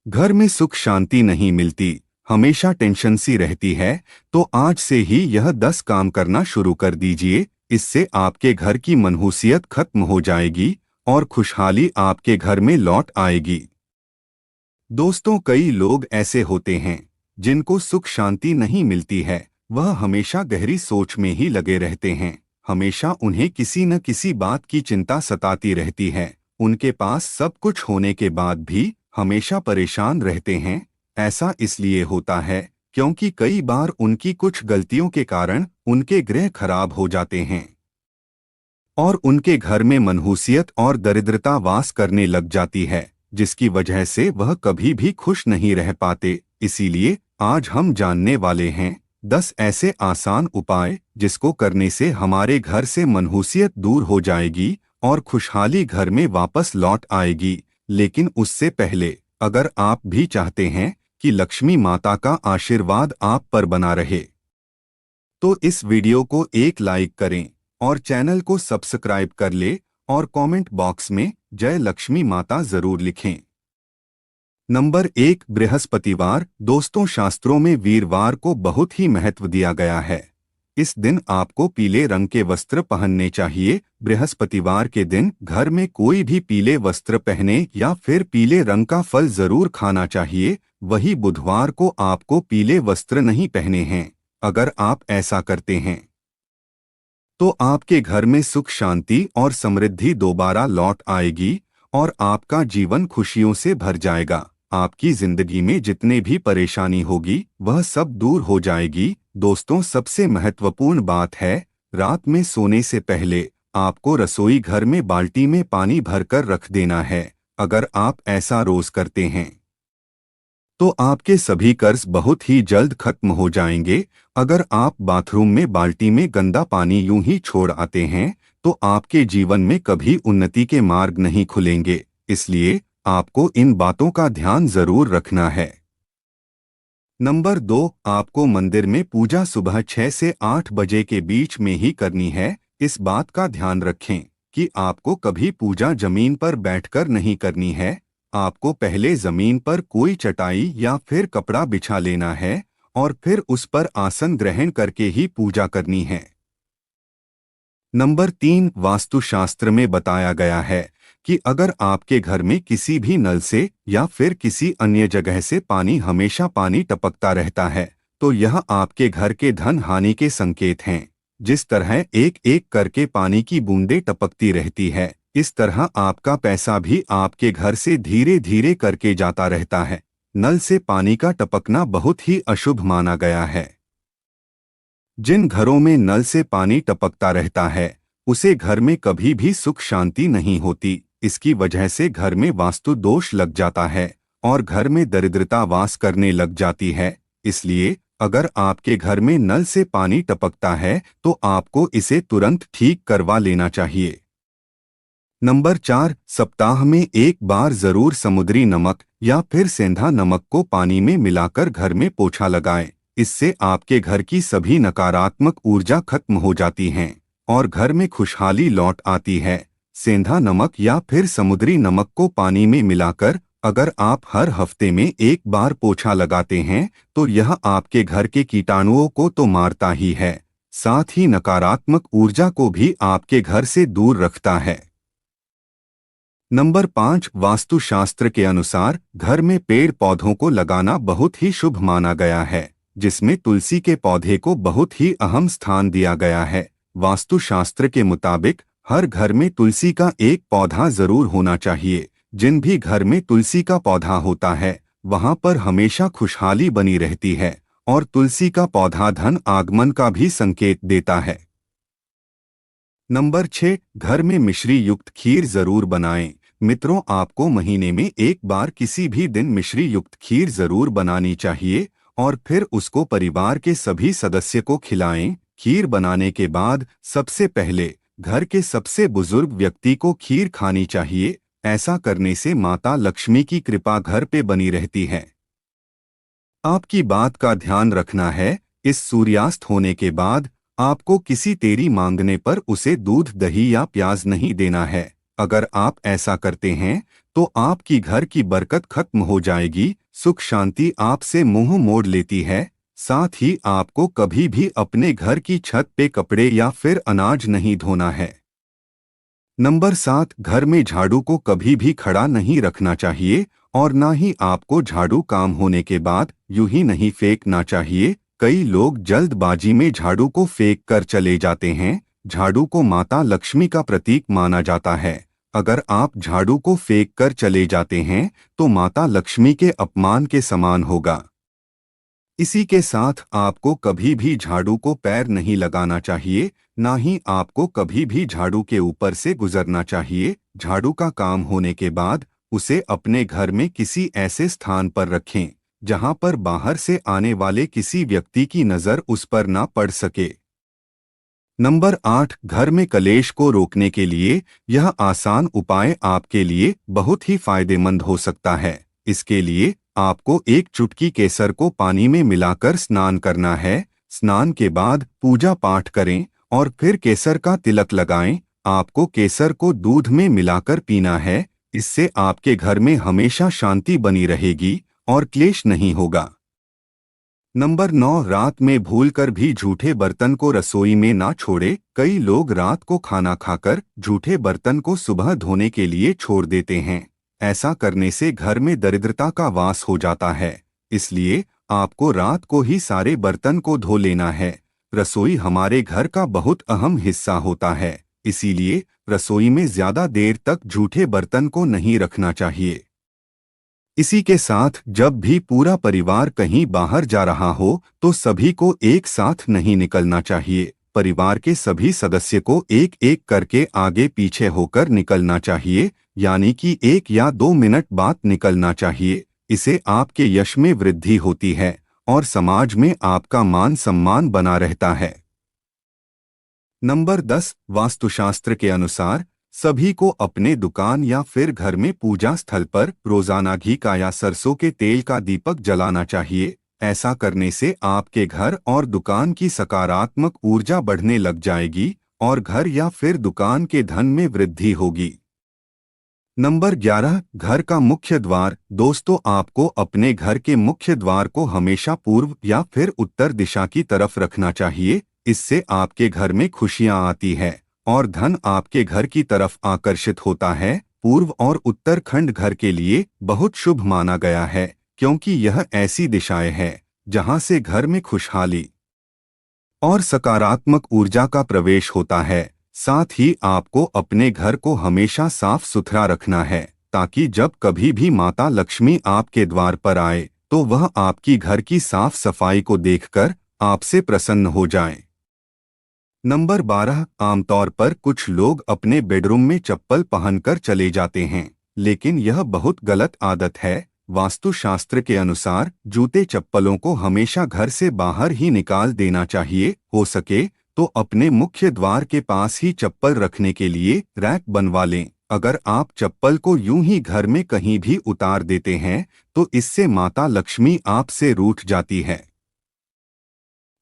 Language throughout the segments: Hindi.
घर में सुख शांति नहीं मिलती, हमेशा टेंशन सी रहती है, तो आज से ही यह 10 काम करना शुरू कर दीजिए। इससे आपके घर की मनहूसियत खत्म हो जाएगी और खुशहाली आपके घर में लौट आएगी। दोस्तों, कई लोग ऐसे होते हैं जिनको सुख शांति नहीं मिलती है। वह हमेशा गहरी सोच में ही लगे रहते हैं। हमेशा उन्हें किसी न किसी बात की चिंता सताती रहती है। उनके पास सब कुछ होने के बाद भी हमेशा परेशान रहते हैं। ऐसा इसलिए होता है क्योंकि कई बार उनकी कुछ गलतियों के कारण उनके ग्रह खराब हो जाते हैं और उनके घर में मनहूसियत और दरिद्रता वास करने लग जाती है, जिसकी वजह से वह कभी भी खुश नहीं रह पाते। इसीलिए आज हम जानने वाले हैं 10 ऐसे आसान उपाय जिसको करने से हमारे घर से मनहूसियत दूर हो जाएगी और खुशहाली घर में वापस लौट आएगी। लेकिन उससे पहले, अगर आप भी चाहते हैं कि लक्ष्मी माता का आशीर्वाद आप पर बना रहे, तो इस वीडियो को एक लाइक करें और चैनल को सब्सक्राइब कर ले और कमेंट बॉक्स में जय लक्ष्मी माता जरूर लिखें। नंबर 1, बृहस्पतिवार। दोस्तों, शास्त्रों में वीरवार को बहुत ही महत्व दिया गया है। इस दिन आपको पीले रंग के वस्त्र पहनने चाहिए। बृहस्पतिवार के दिन घर में कोई भी पीले वस्त्र पहने या फिर पीले रंग का फल जरूर खाना चाहिए। वही बुधवार को आपको पीले वस्त्र नहीं पहने हैं। अगर आप ऐसा करते हैं तो आपके घर में सुख शांति और समृद्धि दोबारा लौट आएगी और आपका जीवन खुशियों से भर जाएगा। आपकी जिंदगी में जितने भी परेशानी होगी वह सब दूर हो जाएगी। दोस्तों, सबसे महत्वपूर्ण बात है, रात में सोने से पहले आपको रसोई घर में बाल्टी में पानी भरकर रख देना है। अगर आप ऐसा रोज करते हैं तो आपके सभी कर्ज बहुत ही जल्द खत्म हो जाएंगे। अगर आप बाथरूम में बाल्टी में गंदा पानी यूं ही छोड़ आते हैं तो आपके जीवन में कभी उन्नति के मार्ग नहीं खुलेंगे। इसलिए आपको इन बातों का ध्यान जरूर रखना है। नंबर 2, आपको मंदिर में पूजा सुबह 6 से 8 बजे के बीच में ही करनी है। इस बात का ध्यान रखें कि आपको कभी पूजा जमीन पर बैठकर नहीं करनी है। आपको पहले जमीन पर कोई चटाई या फिर कपड़ा बिछा लेना है और फिर उस पर आसन ग्रहण करके ही पूजा करनी है। नंबर 3, वास्तुशास्त्र में बताया गया है कि अगर आपके घर में किसी भी नल से या फिर किसी अन्य जगह से हमेशा पानी टपकता रहता है तो यह आपके घर के धन हानि के संकेत हैं। जिस तरह एक एक करके पानी की बूंदें टपकती रहती है, इस तरह आपका पैसा भी आपके घर से धीरे धीरे करके जाता रहता है। नल से पानी का टपकना बहुत ही अशुभ माना गया है। जिन घरों में नल से पानी टपकता रहता है उसे घर में कभी भी सुख शांति नहीं होती। इसकी वजह से घर में वास्तु दोष लग जाता है और घर में दरिद्रता वास करने लग जाती है। इसलिए अगर आपके घर में नल से पानी टपकता है तो आपको इसे तुरंत ठीक करवा लेना चाहिए। नंबर 4, सप्ताह में एक बार जरूर समुद्री नमक या फिर सेंधा नमक को पानी में मिलाकर घर में पोछा लगाएं। इससे आपके घर की सभी नकारात्मक ऊर्जा खत्म हो जाती हैं और घर में खुशहाली लौट आती है। सेंधा नमक या फिर समुद्री नमक को पानी में मिलाकर अगर आप हर हफ्ते में एक बार पोछा लगाते हैं तो यह आपके घर के कीटाणुओं को तो मारता ही है, साथ ही नकारात्मक ऊर्जा को भी आपके घर से दूर रखता है। नंबर 5, वास्तुशास्त्र के अनुसार घर में पेड़ पौधों को लगाना बहुत ही शुभ माना गया है, जिसमें तुलसी के पौधे को बहुत ही अहम स्थान दिया गया है। वास्तुशास्त्र के मुताबिक हर घर में तुलसी का एक पौधा जरूर होना चाहिए। जिन भी घर में तुलसी का पौधा होता है वहां पर हमेशा खुशहाली बनी रहती है और तुलसी का पौधा धन आगमन का भी संकेत देता है। नंबर 6, घर में मिश्री युक्त खीर जरूर बनाएं। मित्रों, आपको महीने में एक बार किसी भी दिन मिश्री युक्त खीर जरूर बनानी चाहिए और फिर उसको परिवार के सभी सदस्य को खिलाएं। खीर बनाने के बाद सबसे पहले घर के सबसे बुजुर्ग व्यक्ति को खीर खानी चाहिए। ऐसा करने से माता लक्ष्मी की कृपा घर पे बनी रहती है। आपकी बात का ध्यान रखना है, इस सूर्यास्त होने के बाद आपको किसी तेरी मांगने पर उसे दूध, दही या प्याज नहीं देना है। अगर आप ऐसा करते हैं तो आपकी घर की बरकत खत्म हो जाएगी, सुख शांति आपसे मुंह मोड़ लेती है। साथ ही आपको कभी भी अपने घर की छत पे कपड़े या फिर अनाज नहीं धोना है। नंबर 7, घर में झाड़ू को कभी भी खड़ा नहीं रखना चाहिए और ना ही आपको झाड़ू काम होने के बाद यूं ही नहीं फेंकना चाहिए। कई लोग जल्दबाजी में झाड़ू को फेंक कर चले जाते हैं। झाड़ू को माता लक्ष्मी का प्रतीक माना जाता है। अगर आप झाड़ू को फेंक कर चले जाते हैं तो माता लक्ष्मी के अपमान के समान होगा। इसी के साथ आपको कभी भी झाड़ू को पैर नहीं लगाना चाहिए, ना ही आपको कभी भी झाड़ू के ऊपर से गुजरना चाहिए। झाड़ू का काम होने के बाद उसे अपने घर में किसी ऐसे स्थान पर रखें जहां पर बाहर से आने वाले किसी व्यक्ति की नज़र उस पर ना पड़ सके। नंबर 8, घर में कलेश को रोकने के लिए यह आसान उपाय आपके लिए बहुत ही फायदेमंद हो सकता है। इसके लिए आपको एक चुटकी केसर को पानी में मिलाकर स्नान करना है। स्नान के बाद पूजा पाठ करें और फिर केसर का तिलक लगाएं। आपको केसर को दूध में मिलाकर पीना है। इससे आपके घर में हमेशा शांति बनी रहेगी और क्लेश नहीं होगा। नंबर 9, रात में भूलकर भी झूठे बर्तन को रसोई में ना छोड़े। कई लोग रात को खाना खाकर झूठे बर्तन को सुबह धोने के लिए छोड़ देते हैं। ऐसा करने से घर में दरिद्रता का वास हो जाता है। इसलिए आपको रात को ही सारे बर्तन को धो लेना है। रसोई हमारे घर का बहुत अहम हिस्सा होता है, इसीलिए रसोई में ज्यादा देर तक झूठे बर्तन को नहीं रखना चाहिए। इसी के साथ जब भी पूरा परिवार कहीं बाहर जा रहा हो तो सभी को एक साथ नहीं निकलना चाहिए। परिवार के सभी सदस्य को एक एक करके आगे पीछे होकर निकलना चाहिए, यानी कि 1 या 2 मिनट बाद निकलना चाहिए। इसे आपके यश में वृद्धि होती है और समाज में आपका मान सम्मान बना रहता है। नंबर 10, वास्तुशास्त्र के अनुसार सभी को अपने दुकान या फिर घर में पूजा स्थल पर रोजाना घी का या सरसों के तेल का दीपक जलाना चाहिए। ऐसा करने से आपके घर और दुकान की सकारात्मक ऊर्जा बढ़ने लग जाएगी और घर या फिर दुकान के धन में वृद्धि होगी। नंबर 11, घर का मुख्य द्वार। दोस्तों, आपको अपने घर के मुख्य द्वार को हमेशा पूर्व या फिर उत्तर दिशा की तरफ रखना चाहिए। इससे आपके घर में खुशियां आती है और धन आपके घर की तरफ आकर्षित होता है। पूर्व और उत्तर खंड घर के लिए बहुत शुभ माना गया है, क्योंकि यह ऐसी दिशाएं हैं जहां से घर में खुशहाली और सकारात्मक ऊर्जा का प्रवेश होता है। साथ ही आपको अपने घर को हमेशा साफ सुथरा रखना है, ताकि जब कभी भी माता लक्ष्मी आपके द्वार पर आए तो वह आपकी घर की साफ सफाई को देखकर आपसे प्रसन्न हो जाएं। नंबर 12, आमतौर पर कुछ लोग अपने बेडरूम में चप्पल पहनकर चले जाते हैं, लेकिन यह बहुत गलत आदत है। वास्तुशास्त्र के अनुसार जूते चप्पलों को हमेशा घर से बाहर ही निकाल देना चाहिए। हो सके तो अपने मुख्य द्वार के पास ही चप्पल रखने के लिए रैक बनवा लें। अगर आप चप्पल को यूं ही घर में कहीं भी उतार देते हैं तो इससे माता लक्ष्मी आपसे रूठ जाती है।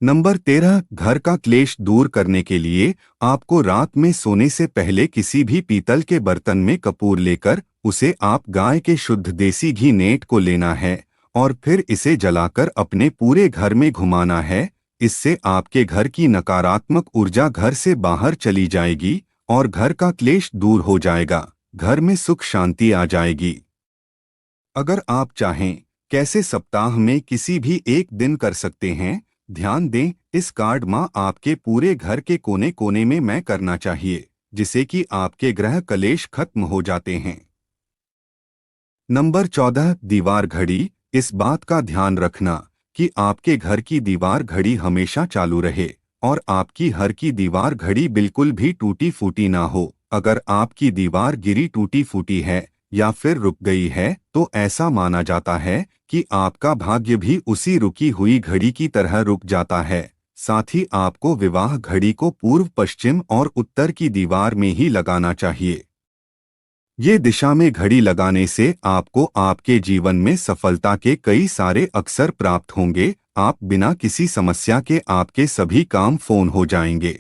नंबर 13, घर का क्लेश दूर करने के लिए आपको रात में सोने से पहले किसी भी पीतल के बर्तन में कपूर लेकर उसे आप गाय के शुद्ध देसी घी नेट को लेना है और फिर इसे जलाकर अपने पूरे घर में घुमाना है। इससे आपके घर की नकारात्मक ऊर्जा घर से बाहर चली जाएगी और घर का क्लेश दूर हो जाएगा। घर में सुख शांति आ जाएगी। अगर आप चाहें, कैसे सप्ताह में किसी भी एक दिन कर सकते हैं। ध्यान दें, इस कार्ड में आपके पूरे घर के कोने कोने में मैं करना चाहिए, जिससे कि आपके ग्रह कलेश खत्म हो जाते हैं। नंबर 14, दीवार घड़ी। इस बात का ध्यान रखना कि आपके घर की दीवार घड़ी हमेशा चालू रहे और आपकी हर की दीवार घड़ी बिल्कुल भी टूटी फूटी ना हो। अगर आपकी दीवार गिरी टूटी फूटी है या फिर रुक गई है तो ऐसा माना जाता है कि आपका भाग्य भी उसी रुकी हुई घड़ी की तरह रुक जाता है। साथ ही आपको विवाह घड़ी को पूर्व, पश्चिम और उत्तर की दीवार में ही लगाना चाहिए। ये दिशा में घड़ी लगाने से आपको आपके जीवन में सफलता के कई सारे अवसर प्राप्त होंगे। आप बिना किसी समस्या के आपके सभी काम फोन हो जाएंगे।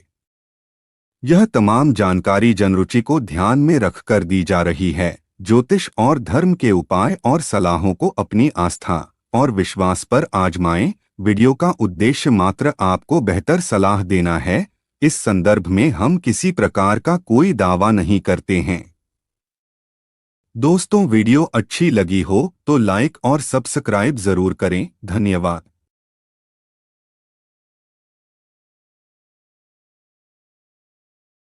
यह तमाम जानकारी जनरुचि को ध्यान में रखकर दी जा रही है। ज्योतिष और धर्म के उपाय और सलाहों को अपनी आस्था और विश्वास पर आजमाएं। वीडियो का उद्देश्य मात्र आपको बेहतर सलाह देना है। इस संदर्भ में हम किसी प्रकार का कोई दावा नहीं करते हैं। दोस्तों, वीडियो अच्छी लगी हो तो लाइक और सब्सक्राइब जरूर करें। धन्यवाद।